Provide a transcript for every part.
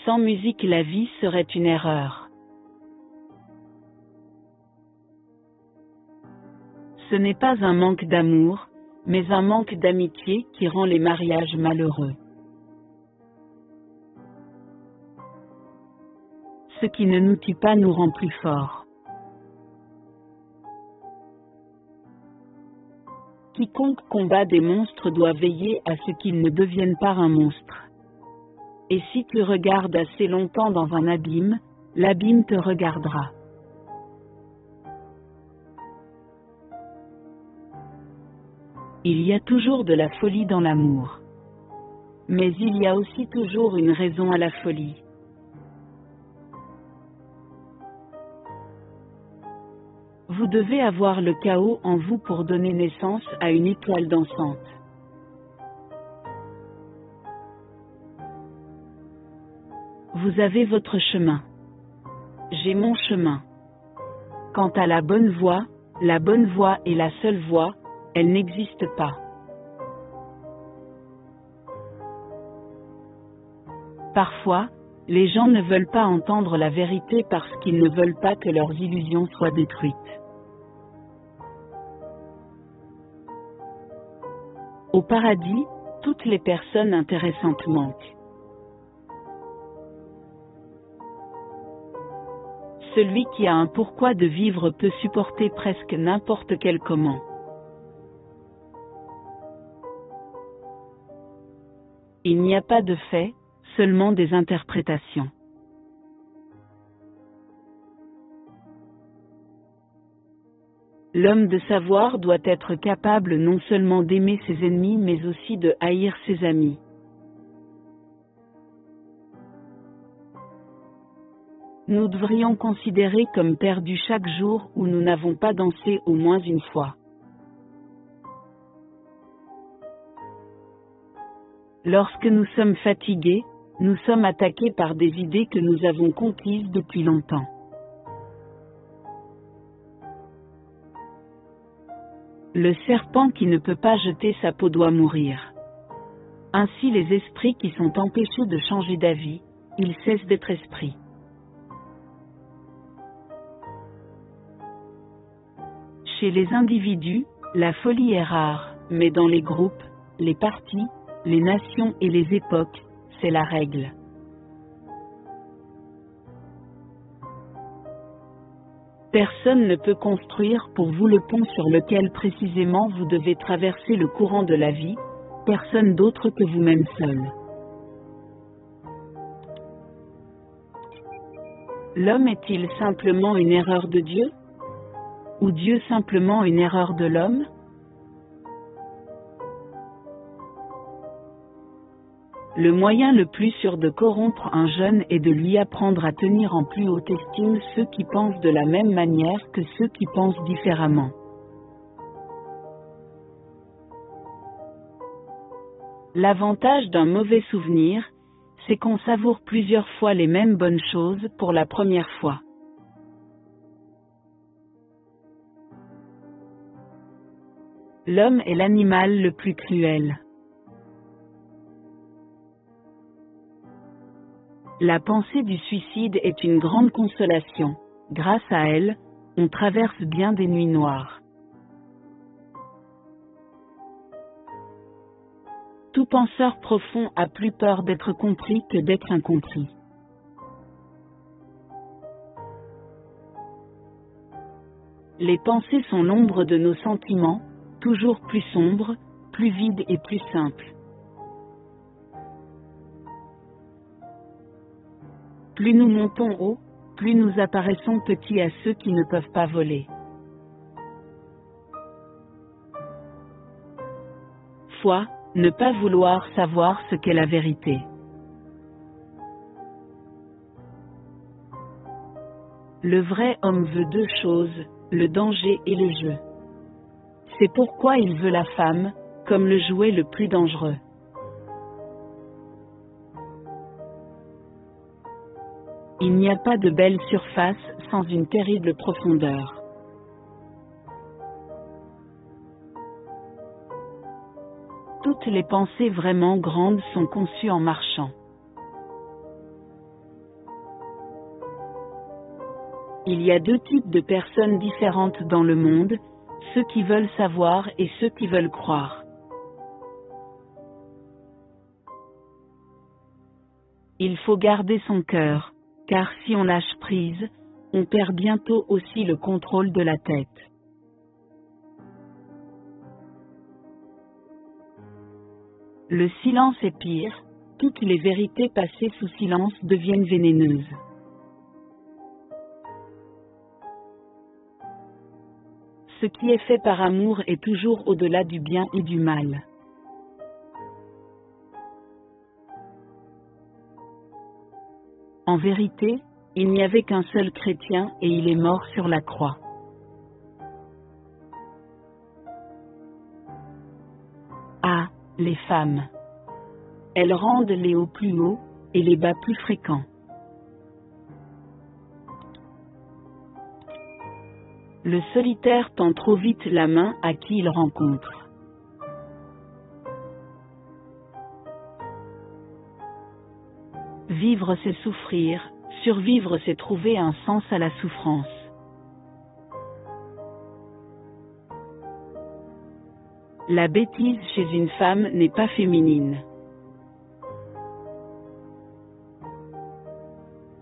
Sans musique, la vie serait une erreur. Ce n'est pas un manque d'amour, mais un manque d'amitié qui rend les mariages malheureux. Ce qui ne nous tue pas nous rend plus forts. Quiconque combat des monstres doit veiller à ce qu'ils ne deviennent pas un monstre. Et si tu regardes assez longtemps dans un abîme, l'abîme te regardera. Il y a toujours de la folie dans l'amour. Mais il y a aussi toujours une raison à la folie. Vous devez avoir le chaos en vous pour donner naissance à une étoile dansante. Vous avez votre chemin. J'ai mon chemin. Quant à la bonne voie est la seule voie, elle n'existe pas. Parfois, les gens ne veulent pas entendre la vérité parce qu'ils ne veulent pas que leurs illusions soient détruites. Au paradis, toutes les personnes intéressantes manquent. Celui qui a un pourquoi de vivre peut supporter presque n'importe quel comment. Il n'y a pas de fait, seulement des interprétations. L'homme de savoir doit être capable non seulement d'aimer ses ennemis mais aussi de haïr ses amis. Nous devrions considérer comme perdu chaque jour où nous n'avons pas dansé au moins une fois. Lorsque nous sommes fatigués, nous sommes attaqués par des idées que nous avons conquises depuis longtemps. Le serpent qui ne peut pas jeter sa peau doit mourir. Ainsi les esprits qui sont empêchés de changer d'avis, ils cessent d'être esprits. Chez les individus, la folie est rare, mais dans les groupes, les partis, les nations et les époques, c'est la règle. Personne ne peut construire pour vous le pont sur lequel précisément vous devez traverser le courant de la vie, personne d'autre que vous-même seul. L'homme est-il simplement une erreur de Dieu? Ou Dieu simplement une erreur de l'homme? Le moyen le plus sûr de corrompre un jeune est de lui apprendre à tenir en plus haute estime ceux qui pensent de la même manière que ceux qui pensent différemment. L'avantage d'un mauvais souvenir, c'est qu'on savoure plusieurs fois les mêmes bonnes choses pour la première fois. L'homme est l'animal le plus cruel. La pensée du suicide est une grande consolation. Grâce à elle, on traverse bien des nuits noires. Tout penseur profond a plus peur d'être compris que d'être incompris. Les pensées sont l'ombre de nos sentiments, toujours plus sombres, plus vides et plus simples. Plus nous montons haut, plus nous apparaissons petits à ceux qui ne peuvent pas voler. Foi, ne pas vouloir savoir ce qu'est la vérité. Le vrai homme veut deux choses, le danger et le jeu. C'est pourquoi il veut la femme, comme le jouet le plus dangereux. Il n'y a pas de belle surface sans une terrible profondeur. Toutes les pensées vraiment grandes sont conçues en marchant. Il y a deux types de personnes différentes dans le monde, ceux qui veulent savoir et ceux qui veulent croire. Il faut garder son cœur, car si on lâche prise, on perd bientôt aussi le contrôle de la tête. Le silence est pire, toutes les vérités passées sous silence deviennent vénéneuses. Ce qui est fait par amour est toujours au-delà du bien et du mal. En vérité, il n'y avait qu'un seul chrétien et il est mort sur la croix. Ah, les femmes. Elles rendent les hauts plus hauts et les bas plus fréquents. Le solitaire tend trop vite la main à qui il rencontre. Vivre c'est souffrir, survivre c'est trouver un sens à la souffrance. La bêtise chez une femme n'est pas féminine.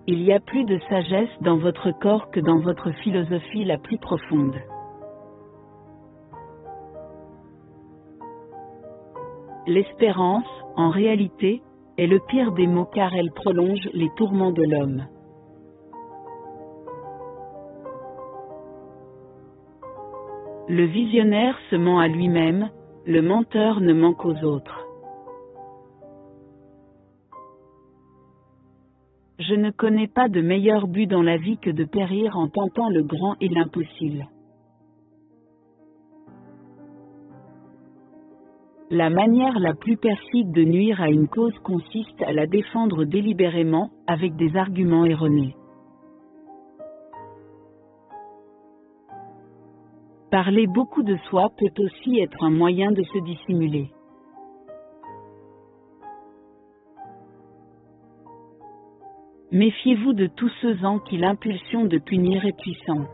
Il y a plus de sagesse dans votre corps que dans votre philosophie la plus profonde. L'espérance, en réalité, est le pire des maux car elle prolonge les tourments de l'homme. Le visionnaire se ment à lui-même, le menteur ne ment qu'aux autres. Je ne connais pas de meilleur but dans la vie que de périr en tentant le grand et l'impossible. La manière la plus perfide de nuire à une cause consiste à la défendre délibérément, avec des arguments erronés. Parler beaucoup de soi peut aussi être un moyen de se dissimuler. Méfiez-vous de tous ceux en qui l'impulsion de punir est puissante.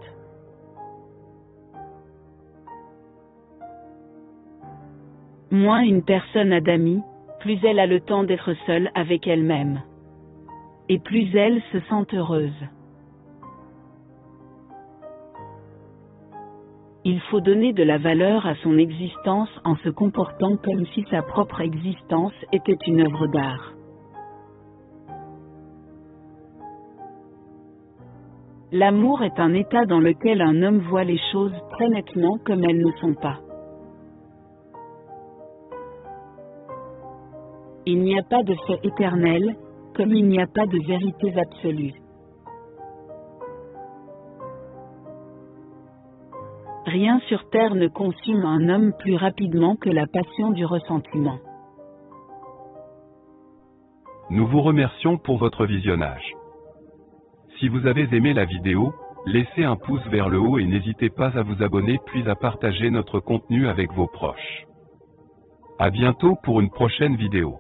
Moins une personne a d'amis, plus elle a le temps d'être seule avec elle-même. Et plus elle se sent heureuse. Il faut donner de la valeur à son existence en se comportant comme si sa propre existence était une œuvre d'art. L'amour est un état dans lequel un homme voit les choses très nettement comme elles ne sont pas. Il n'y a pas de fait éternel, comme il n'y a pas de vérités absolues. Rien sur terre ne consume un homme plus rapidement que la passion du ressentiment. Nous vous remercions pour votre visionnage. Si vous avez aimé la vidéo, laissez un pouce vers le haut et n'hésitez pas à vous abonner puis à partager notre contenu avec vos proches. À bientôt pour une prochaine vidéo.